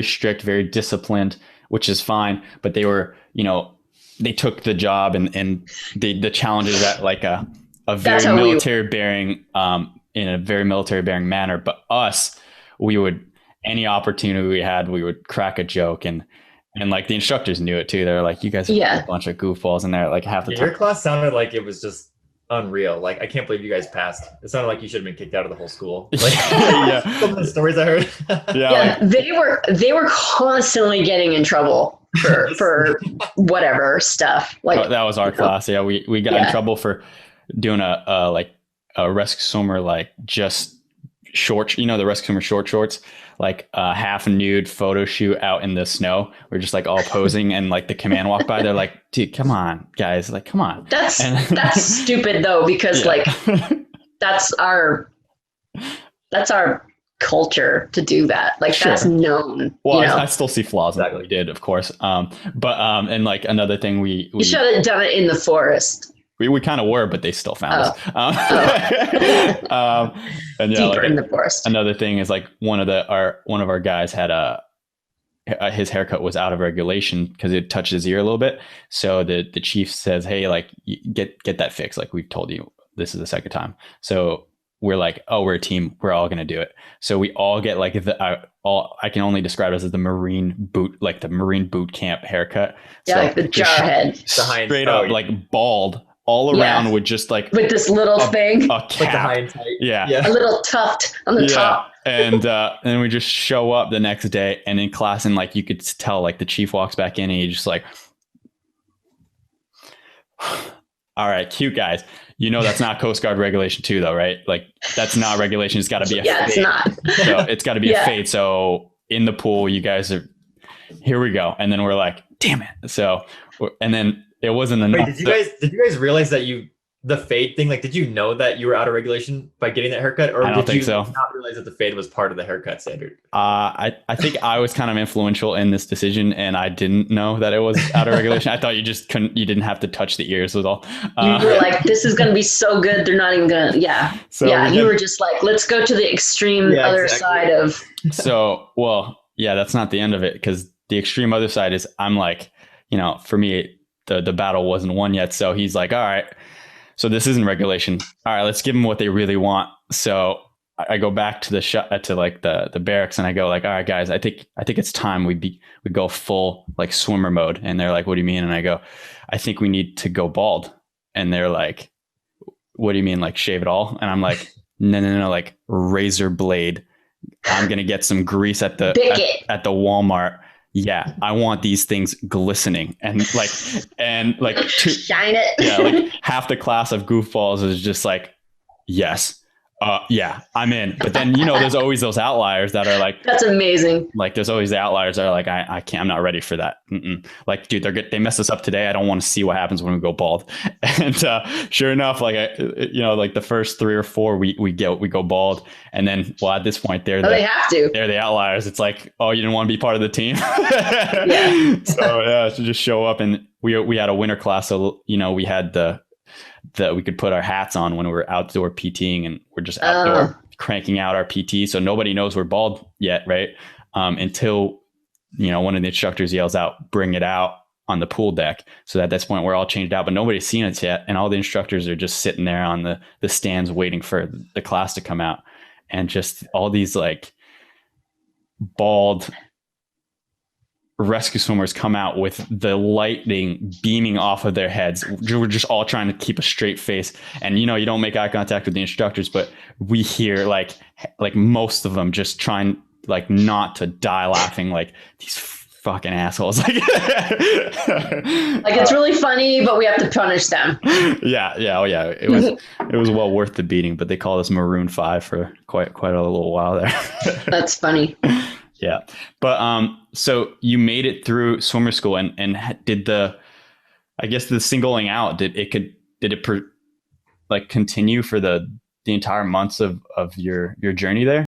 strict, very disciplined, which is fine. But they were, they took the job and the challenges at like a That's very how we. military bearing, in a very military bearing manner. But us, we would, any opportunity we had, we would crack a joke, and like the instructors knew it too. They're like, you guys are a Yeah. bunch of goofballs in there like half the Yeah, time. your class sounded like it was just unreal. Like I can't believe you guys passed. It sounded like you should have been kicked out of the whole school. Like Yeah. some of the stories I heard. Yeah. Yeah, Like, they were constantly getting in trouble for whatever stuff. Like, that was our class. Yeah. We got in Yeah. trouble for doing a rescue swimmer, like just short, the rescue swimmer short shorts, like a half nude photo shoot out in the snow. We're just like all posing, and like the command walked by. They're like, dude, come on, guys. Like, come on. that's And that's stupid though, because yeah. like that's our that's our culture to do that. Like Sure. that's known. Well, you know, I still see flaws in what we did, of course. But and like another thing you should have done it in the forest, we kind of were, but they still found us. And yeah, deeper like in the forest. another thing is like one of our guys had his haircut was out of regulation because it touched his ear a little bit. So the chief says, "Hey, like get that fixed. Like we've told you, this is the second time." So we're like, "Oh, we're a team. We're all gonna do it." So we all get like I can only describe it as the Marine boot camp haircut. Yeah, So like the just jarhead straight up, like bald all Yeah. around with just like with this little thing, a Like the cap. high and tight. Yeah. a little tuft on the top. And then we just show up the next day, and in class, and like you could tell, like the chief walks back in, and he's just like, "All right, cute guys. That's not Coast Guard Regulation 2, though, right? Like that's not regulation. It's got to be a Yeah, it's fade. not. So it's got to be Yeah. a fade. So in the pool, you guys are. Here we go." And then we're like, "Damn it!" So and then it wasn't enough. Wait, did you guys realize that the fade thing, like did you know that you were out of regulation by getting that haircut? Or I don't did think you so. not realize that the fade was part of the haircut standard? I think I was kind of influential in this decision, and I didn't know that it was out of regulation. I thought you didn't have to touch the ears was all. You were like, this is going to be so good. They're not even going to, So yeah. we You did- were just like, let's go to the extreme Yeah, other exactly. side of, So, well, yeah, that's not the end of it, because the extreme other side is I'm like, for me, the battle wasn't won yet. So he's like, all right, so this isn't regulation. All right, let's give them what they really want. So I go back to to like the barracks, and I go like, all right, guys, I think it's time we go full like swimmer mode. And they're like, what do you mean? And I go, I think we need to go bald. And they're like, what do you mean, like shave it all? And I'm like, no, like razor blade. I'm gonna get some grease at the Bicket. at the Walmart. Yeah, I want these things glistening and like shine it. yeah, like half the class of goofballs is just like, yes, yeah, I'm in. But then there's always those outliers that are like, That's amazing. there's always the outliers that are like, I can't, I'm not ready for that. Mm-mm. Like, dude, they messed us up today. I don't want to see what happens when we go bald. And sure enough, like like the first 3 or 4, we go bald, and then at this point They have to. they're the outliers. It's like, oh, you didn't want to be part of the team. Yeah. So yeah, to just show up, and we had a winter class, so we had we could put our hats on when we were outdoor PTing, and we're just outdoor cranking out our PT. So nobody knows we're bald yet, right? Until one of the instructors yells out, "Bring it out," on the pool deck. So at this point, we're all changed out, but nobody's seen us yet, and all the instructors are just sitting there on the stands waiting for the class to come out, and just all these like bald rescue swimmers come out with the lightning beaming off of their heads. We're just all trying to keep a straight face, and you don't make eye contact with the instructors, but we hear like most of them just trying like not to die laughing, like these fucking assholes. Like Like it's really funny, but we have to punish them. yeah, oh yeah, it was well worth the beating. But they called us Maroon 5 for quite a little while there. That's funny. Yeah. But so you made it through swimmer school, and did I guess the singling out, did it continue for the entire months of your journey there?